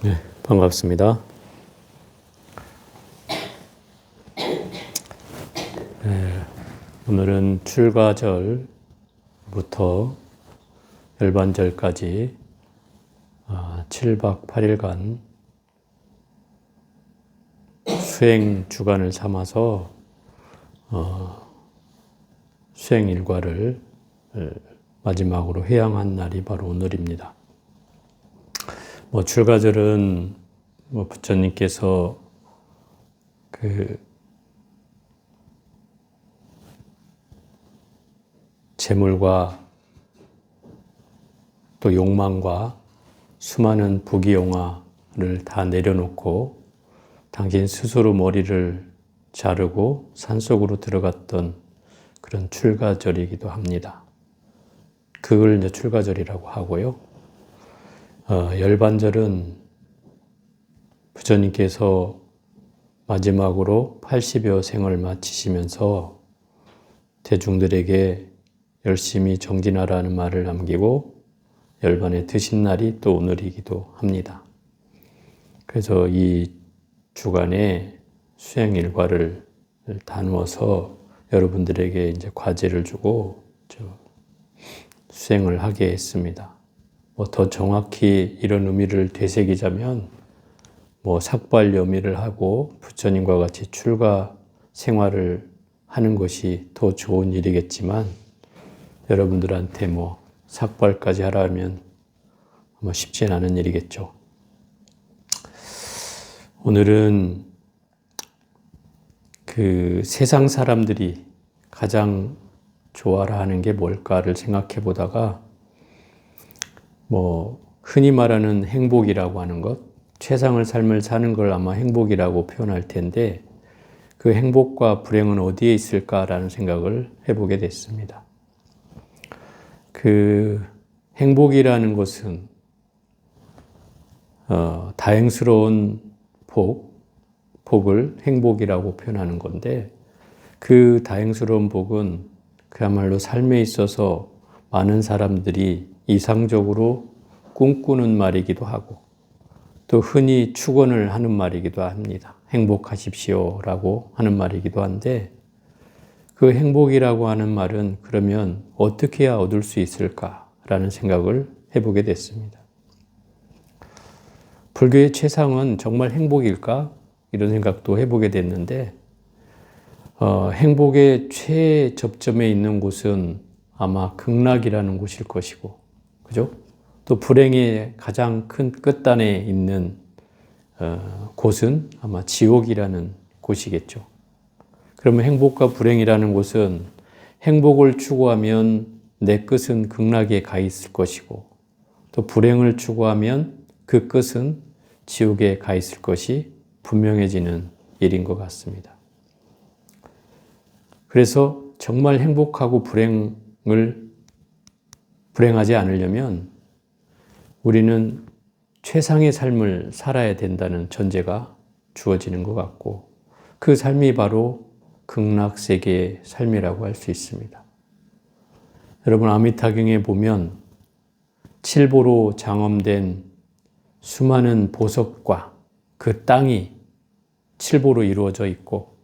네, 반갑습니다. 네, 오늘은 출가절부터 열반절까지 7박 8일간 수행 주간을 삼아서 수행 일과를 마지막으로 회양한 날이 바로 오늘입니다. 출가절은 부처님께서 재물과 또 욕망과 수많은 부귀영화를 다 내려놓고 당신 스스로 머리를 자르고 산속으로 들어갔던 그런 출가절이기도 합니다. 그걸 이제 출가절이라고 하고요. 열반절은 부처님께서 마지막으로 80여 생을 마치시면서 대중들에게 열심히 정진하라는 말을 남기고 열반에 드신 날이 또 오늘이기도 합니다. 그래서 이 주간에 수행 일과를 나누어서 여러분들에게 이제 과제를 주고 수행을 하게 했습니다. 더 정확히 이런 의미를 되새기자면 삭발여미를 하고 부처님과 같이 출가 생활을 하는 것이 더 좋은 일이겠지만 여러분들한테 삭발까지 하라면 쉽진 않은 일이겠죠. 오늘은 세상 사람들이 가장 좋아라 하는 게 뭘까를 생각해 보다가 흔히 말하는 행복이라고 하는 것, 최상의 삶을 사는 걸 아마 행복이라고 표현할 텐데 그 행복과 불행은 어디에 있을까라는 생각을 해보게 됐습니다. 행복이라는 것은 다행스러운 복을 행복이라고 표현하는 건데 그 다행스러운 복은 그야말로 삶에 있어서 많은 사람들이 이상적으로 꿈꾸는 말이기도 하고 또 흔히 축원을 하는 말이기도 합니다. 행복하십시오라고 하는 말이기도 한데 그 행복이라고 하는 말은 그러면 어떻게 해야 얻을 수 있을까라는 생각을 해보게 됐습니다. 불교의 최상은 정말 행복일까? 이런 생각도 해보게 됐는데 행복의 최접점에 있는 곳은 아마 극락이라는 곳일 것이고 그죠? 또 불행의 가장 큰 끝단에 있는 곳은 아마 지옥이라는 곳이겠죠. 그러면 행복과 불행이라는 곳은 행복을 추구하면 내 끝은 극락에 가 있을 것이고 또 불행을 추구하면 그 끝은 지옥에 가 있을 것이 분명해지는 일인 것 같습니다. 그래서 정말 행복하고 불행하지 않으려면 우리는 최상의 삶을 살아야 된다는 전제가 주어지는 것 같고 그 삶이 바로 극락세계의 삶이라고 할 수 있습니다. 여러분 아미타경에 보면 칠보로 장엄된 수많은 보석과 그 땅이 칠보로 이루어져 있고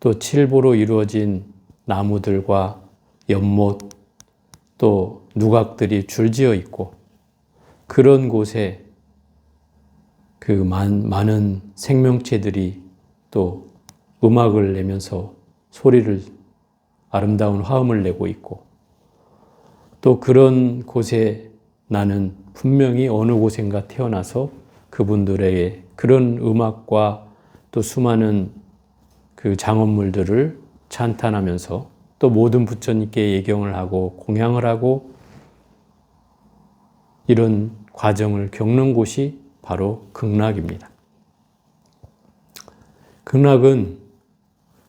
또 칠보로 이루어진 나무들과 연못 또 누각들이 줄지어 있고 그런 곳에 많은 생명체들이 또 음악을 내면서 아름다운 화음을 내고 있고 또 그런 곳에 나는 분명히 어느 곳인가 태어나서 그분들의 그런 음악과 또 수많은 장엄물들을 찬탄하면서 또 모든 부처님께 예경을 하고 공양을 하고 이런 과정을 겪는 곳이 바로 극락입니다. 극락은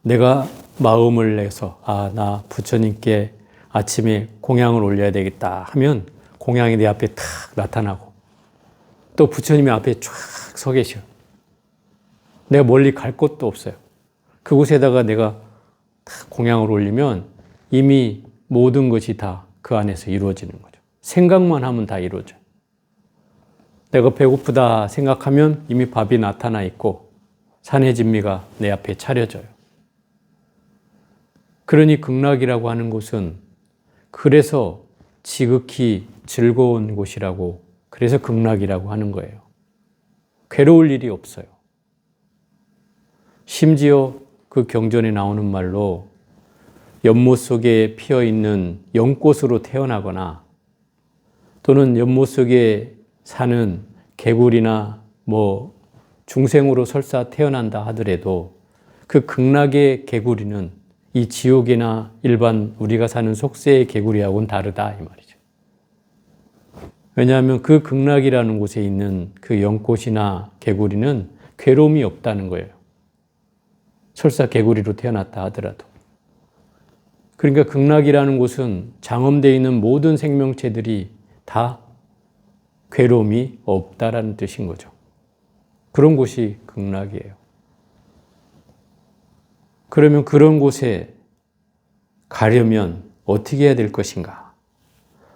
내가 마음을 내서 나 부처님께 아침에 공양을 올려야 되겠다 하면 공양이 내 앞에 탁 나타나고 또 부처님이 앞에 쫙 서 계셔. 내가 멀리 갈 곳도 없어요. 그곳에다가 내가 탁 공양을 올리면 이미 모든 것이 다 그 안에서 이루어지는 거죠. 생각만 하면 다 이루어져요. 내가 배고프다 생각하면 이미 밥이 나타나 있고 산해진미가 내 앞에 차려져요. 그러니 극락이라고 하는 곳은 그래서 지극히 즐거운 곳이라고, 그래서 극락이라고 하는 거예요. 괴로울 일이 없어요. 심지어 그 경전에 나오는 말로 연못 속에 피어있는 연꽃으로 태어나거나 또는 연못 속에 사는 개구리나 중생으로 설사 태어난다 하더라도 그 극락의 개구리는 이 지옥이나 일반 우리가 사는 속세의 개구리하고는 다르다 이 말이죠. 왜냐하면 그 극락이라는 곳에 있는 그 연꽃이나 개구리는 괴로움이 없다는 거예요. 설사 개구리로 태어났다 하더라도. 그러니까 극락이라는 곳은 장엄되어 있는 모든 생명체들이 다 괴로움이 없다라는 뜻인 거죠. 그런 곳이 극락이에요. 그러면 그런 곳에 가려면 어떻게 해야 될 것인가?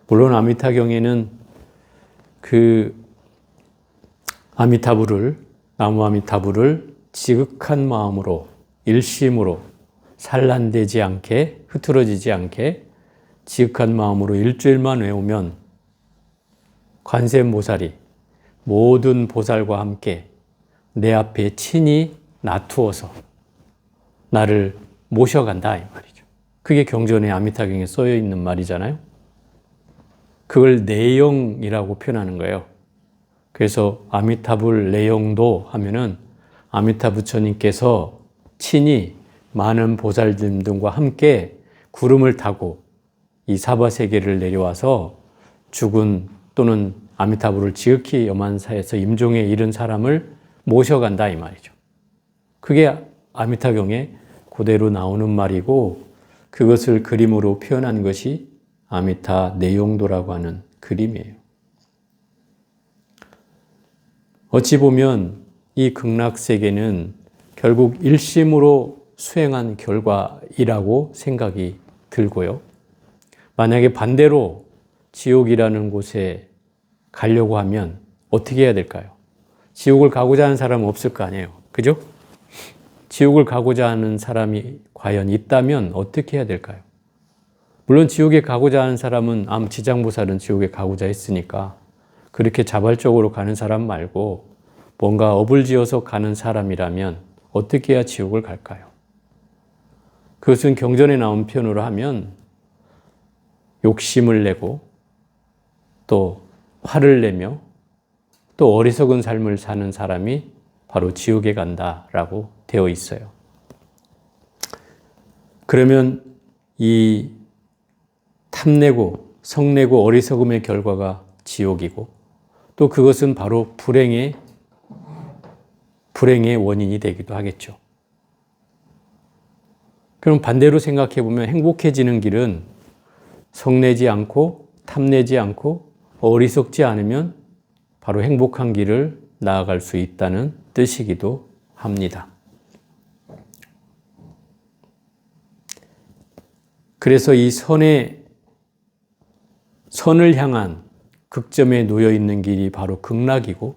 물론 아미타경에는 그 나무 아미타불을 지극한 마음으로 일심으로 산란되지 않게 흐트러지지 않게 지극한 마음으로 일주일만 외우면 관세음보살이 모든 보살과 함께 내 앞에 친히 나투어서 나를 모셔간다 이 말이죠. 그게 경전의 아미타경에 써여 있는 말이잖아요. 그걸 내영이라고 표현하는 거예요. 그래서 아미타불 내영도 하면은 아미타 부처님께서 친히 많은 보살들 등과 함께 구름을 타고 이 사바세계를 내려와서 죽은 또는 아미타불을 지극히 염한사에서 임종에 이른 사람을 모셔간다 이 말이죠. 그게 아미타경에 그대로 나오는 말이고 그것을 그림으로 표현한 것이 아미타 내용도라고 하는 그림이에요. 어찌 보면 이 극락세계는 결국 일심으로 수행한 결과이라고 생각이 들고요. 만약에 반대로 지옥이라는 곳에 가려고 하면 어떻게 해야 될까요? 지옥을 가고자 하는 사람은 없을 거 아니에요. 그죠? 지옥을 가고자 하는 사람이 과연 있다면 어떻게 해야 될까요? 물론 지옥에 가고자 하는 사람은 지장보살은 지옥에 가고자 했으니까 그렇게 자발적으로 가는 사람 말고 뭔가 업을 지어서 가는 사람이라면 어떻게 해야 지옥을 갈까요? 그것은 경전에 나온 표현으로 하면 욕심을 내고 또 화를 내며 또 어리석은 삶을 사는 사람이 바로 지옥에 간다라고 되어 있어요. 그러면 이 탐내고 성내고 어리석음의 결과가 지옥이고 또 그것은 바로 불행의 원인이 되기도 하겠죠. 그럼 반대로 생각해 보면 행복해지는 길은 성내지 않고 탐내지 않고 어리석지 않으면 바로 행복한 길을 나아갈 수 있다는 뜻이기도 합니다. 그래서 이 선을 향한 극점에 놓여 있는 길이 바로 극락이고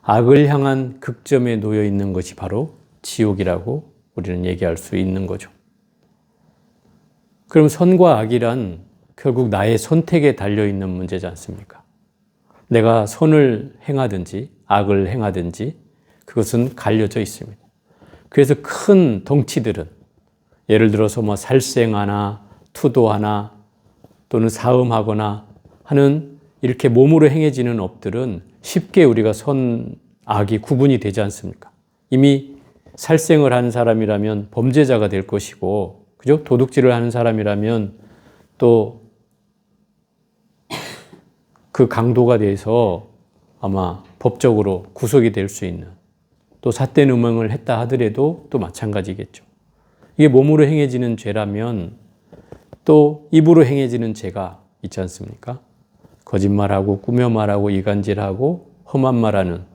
악을 향한 극점에 놓여 있는 것이 바로 지옥이라고 우리는 얘기할 수 있는 거죠. 그럼 선과 악이란 결국 나의 선택에 달려있는 문제지 않습니까? 내가 선을 행하든지 악을 행하든지 그것은 갈려져 있습니다. 그래서 큰 덩치들은 예를 들어서 살생하나 투도하나 또는 사음하거나 하는 이렇게 몸으로 행해지는 업들은 쉽게 우리가 선, 악이 구분이 되지 않습니까? 이미 살생을 하는 사람이라면 범죄자가 될 것이고, 그죠? 도둑질을 하는 사람이라면 또 그 강도가 돼서 아마 법적으로 구속이 될 수 있는, 또 삿된 음행을 했다 하더라도 또 마찬가지겠죠. 이게 몸으로 행해지는 죄라면 또 입으로 행해지는 죄가 있지 않습니까? 거짓말하고 꾸며 말하고 이간질하고 험한 말하는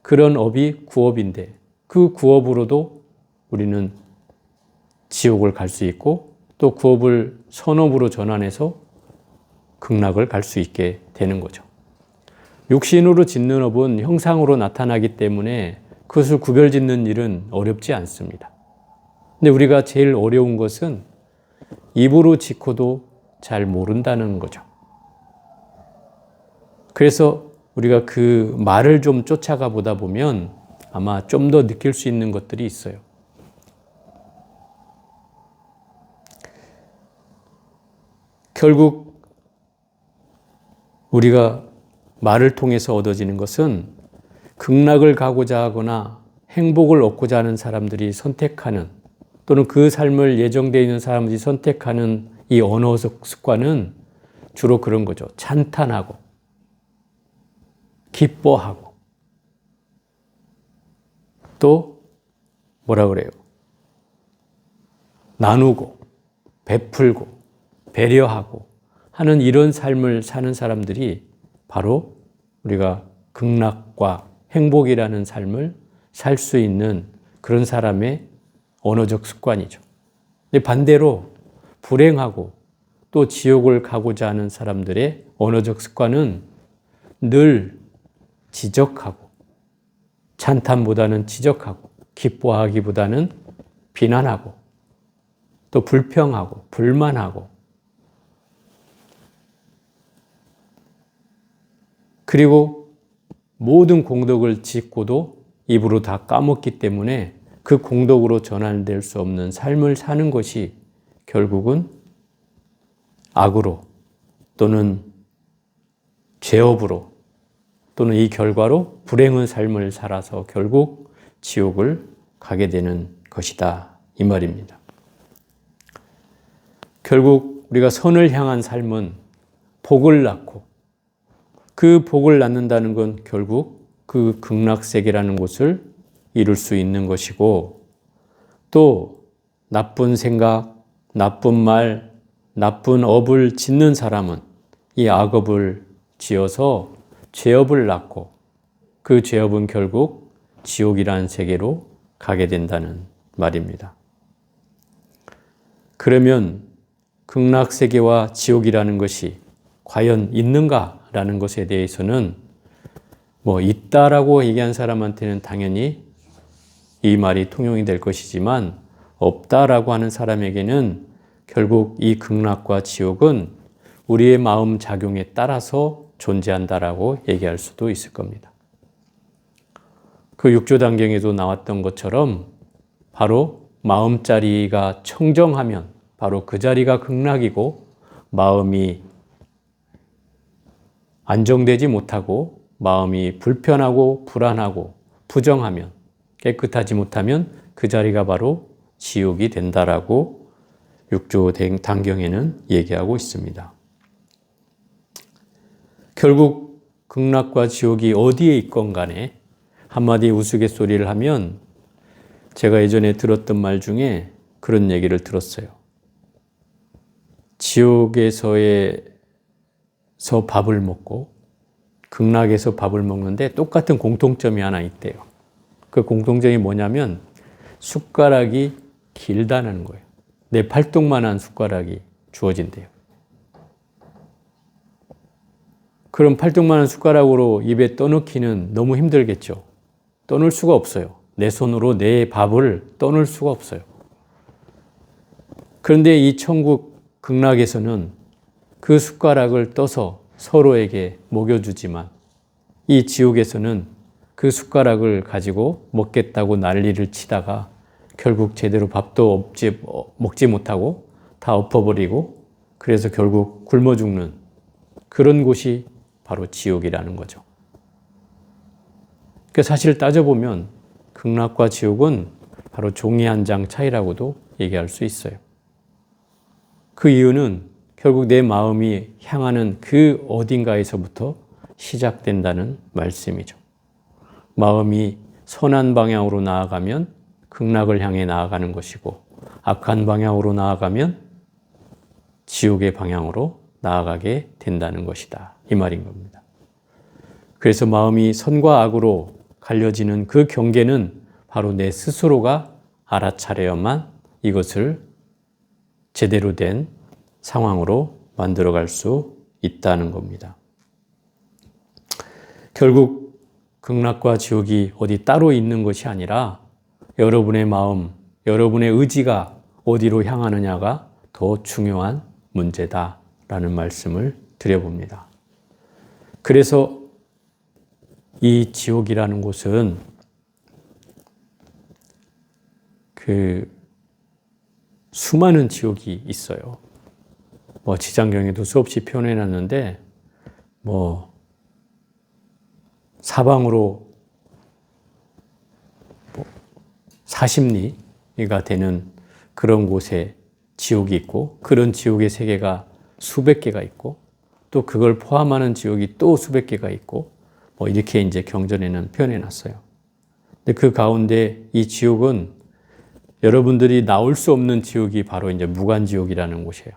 그런 업이 구업인데 그 구업으로도 우리는 지옥을 갈 수 있고 또 구업을 선업으로 전환해서 극락을 갈 수 있게 되는 거죠. 육신으로 짓는 업은 형상으로 나타나기 때문에 그것을 구별짓는 일은 어렵지 않습니다. 근데 우리가 제일 어려운 것은 입으로 짓고도 잘 모른다는 거죠. 그래서 우리가 그 말을 좀 쫓아가 보다 보면 아마 좀 더 느낄 수 있는 것들이 있어요. 결국 우리가 말을 통해서 얻어지는 것은 극락을 가고자 하거나 행복을 얻고자 하는 사람들이 선택하는, 또는 그 삶을 예정되어 있는 사람들이 선택하는 이 언어적 습관은 주로 그런 거죠. 찬탄하고 기뻐하고 또 뭐라 그래요? 나누고 베풀고 배려하고 하는 이런 삶을 사는 사람들이 바로 우리가 극락과 행복이라는 삶을 살 수 있는 그런 사람의 언어적 습관이죠. 근데 반대로 불행하고 또 지옥을 가고자 하는 사람들의 언어적 습관은 늘 지적하고, 찬탄보다는 지적하고, 기뻐하기보다는 비난하고, 또 불평하고 불만하고, 그리고 모든 공덕을 짓고도 입으로 다 까먹기 때문에 그 공덕으로 전환될 수 없는 삶을 사는 것이 결국은 악으로 또는 죄업으로 또는 이 결과로 불행한 삶을 살아서 결국 지옥을 가게 되는 것이다, 이 말입니다. 결국 우리가 선을 향한 삶은 복을 낳고, 그 복을 낳는다는 건 결국 그 극락세계라는 곳을 이룰 수 있는 것이고, 또 나쁜 생각, 나쁜 말, 나쁜 업을 짓는 사람은 이 악업을 지어서 죄업을 낳고, 그 죄업은 결국 지옥이라는 세계로 가게 된다는 말입니다. 그러면 극락세계와 지옥이라는 것이 과연 있는가라는 것에 대해서는 있다라고 얘기한 사람한테는 당연히 이 말이 통용이 될 것이지만, 없다라고 하는 사람에게는 결국 이 극락과 지옥은 우리의 마음 작용에 따라서 존재한다라고 얘기할 수도 있을 겁니다. 그 육조단경에도 나왔던 것처럼 바로 마음자리가 청정하면 바로 그 자리가 극락이고, 마음이 안정되지 못하고 마음이 불편하고 불안하고 부정하면, 깨끗하지 못하면 그 자리가 바로 지옥이 된다라고 육조단경에는 얘기하고 있습니다. 결국 극락과 지옥이 어디에 있건 간에 한마디 우스갯소리를 하면, 제가 예전에 들었던 말 중에 그런 얘기를 들었어요. 지옥에서 밥을 먹고 극락에서 밥을 먹는데 똑같은 공통점이 하나 있대요. 그 공통점이 뭐냐면 숟가락이 길다는 거예요. 내 팔뚝만한 숟가락이 주어진대요. 그럼 팔뚝만한 숟가락으로 입에 떠넣기는 너무 힘들겠죠. 떠넣을 수가 없어요. 내 손으로 내 밥을 떠넣을 수가 없어요. 그런데 이 천국 극락에서는 그 숟가락을 떠서 서로에게 먹여주지만, 이 지옥에서는 그 숟가락을 가지고 먹겠다고 난리를 치다가 결국 제대로 밥도 먹지 못하고 다 엎어버리고, 그래서 결국 굶어 죽는 그런 곳이 바로 지옥이라는 거죠. 그러니까 사실 따져보면 극락과 지옥은 바로 종이 한 장 차이라고도 얘기할 수 있어요. 그 이유는 결국 내 마음이 향하는 그 어딘가에서부터 시작된다는 말씀이죠. 마음이 선한 방향으로 나아가면 극락을 향해 나아가는 것이고, 악한 방향으로 나아가면 지옥의 방향으로 나아가게 된다는 것이다, 이 말인 겁니다. 그래서 마음이 선과 악으로 갈려지는 그 경계는 바로 내 스스로가 알아차려야만 이것을 제대로 된 상황으로 만들어갈 수 있다는 겁니다. 결국 극락과 지옥이 어디 따로 있는 것이 아니라 여러분의 마음, 여러분의 의지가 어디로 향하느냐가 더 중요한 문제다라는 말씀을 드려봅니다. 그래서 이 지옥이라는 곳은 수많은 지옥이 있어요. 지장경에도 수없이 표현해 놨는데 사방으로 40리가 되는 그런 곳에 지옥이 있고, 그런 지옥의 세계가 수백 개가 있고, 또 그걸 포함하는 지옥이 또 수백 개가 있고, 이렇게 이제 경전에는 표현해 놨어요. 근데 그 가운데 이 지옥은 여러분들이 나올 수 없는 지옥이 바로 이제 무간지옥이라는 곳이에요.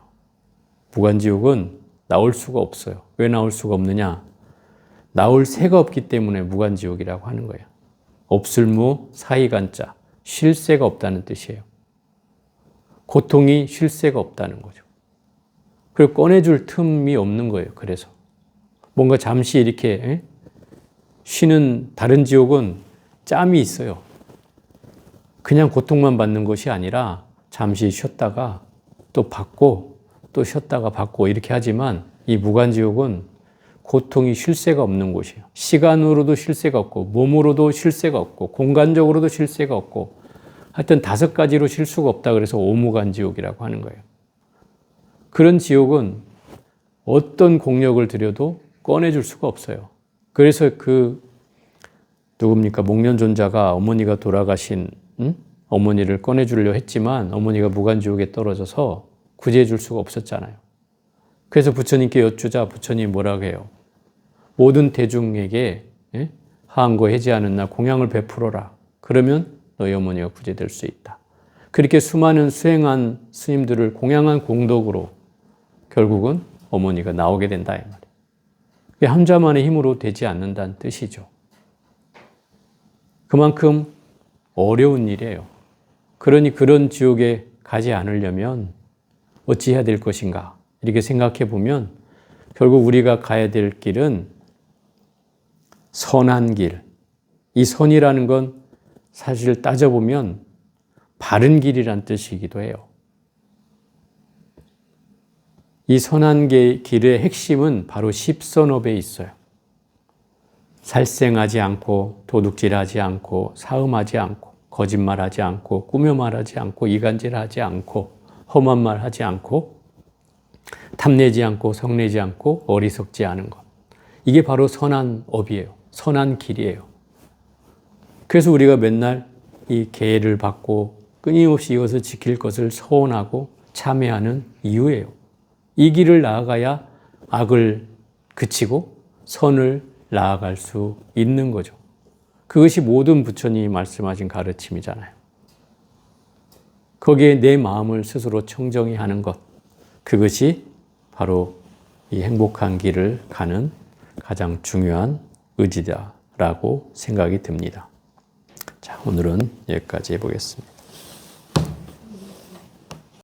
무간지옥은 나올 수가 없어요. 왜 나올 수가 없느냐? 나올 새가 없기 때문에 무간지옥이라고 하는 거예요. 없을무 사이간자, 쉴 새가 없다는 뜻이에요. 고통이 쉴 새가 없다는 거죠. 그리고 꺼내줄 틈이 없는 거예요. 그래서 뭔가 잠시 이렇게 쉬는, 다른 지옥은 짬이 있어요. 그냥 고통만 받는 것이 아니라 잠시 쉬었다가 또 받고 또 쉬었다가 받고 이렇게 하지만, 이 무간지옥은 고통이 쉴 새가 없는 곳이에요. 시간으로도 쉴 새가 없고, 몸으로도 쉴 새가 없고, 공간적으로도 쉴 새가 없고, 하여튼 5가지로 쉴 수가 없다. 그래서 오무간지옥이라고 하는 거예요. 그런 지옥은 어떤 공력을 들여도 꺼내줄 수가 없어요. 그래서 누굽니까? 목련존자가 어머니가 돌아가신 어머니를 꺼내주려 했지만 어머니가 무간지옥에 떨어져서 구제해 줄 수가 없었잖아요. 그래서 부처님께 여쭈자 부처님이 뭐라고 해요? 모든 대중에게 하한거 해제하는 날 공양을 베풀어라. 그러면 너희 어머니가 구제될 수 있다. 그렇게 수많은 수행한 스님들을 공양한 공덕으로 결국은 어머니가 나오게 된다 이 말이에요. 혼자만의 힘으로 되지 않는다는 뜻이죠. 그만큼 어려운 일이에요. 그러니 그런 지옥에 가지 않으려면 어찌 해야 될 것인가? 이렇게 생각해 보면 결국 우리가 가야 될 길은 선한 길. 이 선이라는 건 사실 따져보면 바른 길이란 뜻이기도 해요. 이 선한 길의 핵심은 바로 십선업에 있어요. 살생하지 않고, 도둑질하지 않고, 사음하지 않고, 거짓말하지 않고, 꾸며 말하지 않고, 이간질하지 않고, 험한 말하지 않고, 탐내지 않고, 성내지 않고, 어리석지 않은 것. 이게 바로 선한 업이에요. 선한 길이에요. 그래서 우리가 맨날 이 계를 받고 끊임없이 이것을 지킬 것을 서원하고 참회하는 이유예요. 이 길을 나아가야 악을 그치고 선을 나아갈 수 있는 거죠. 그것이 모든 부처님이 말씀하신 가르침이잖아요. 거기에 내 마음을 스스로 청정히 하는 것, 그것이 바로 이 행복한 길을 가는 가장 중요한 의지다라고 생각이 듭니다. 자, 오늘은 여기까지 해보겠습니다.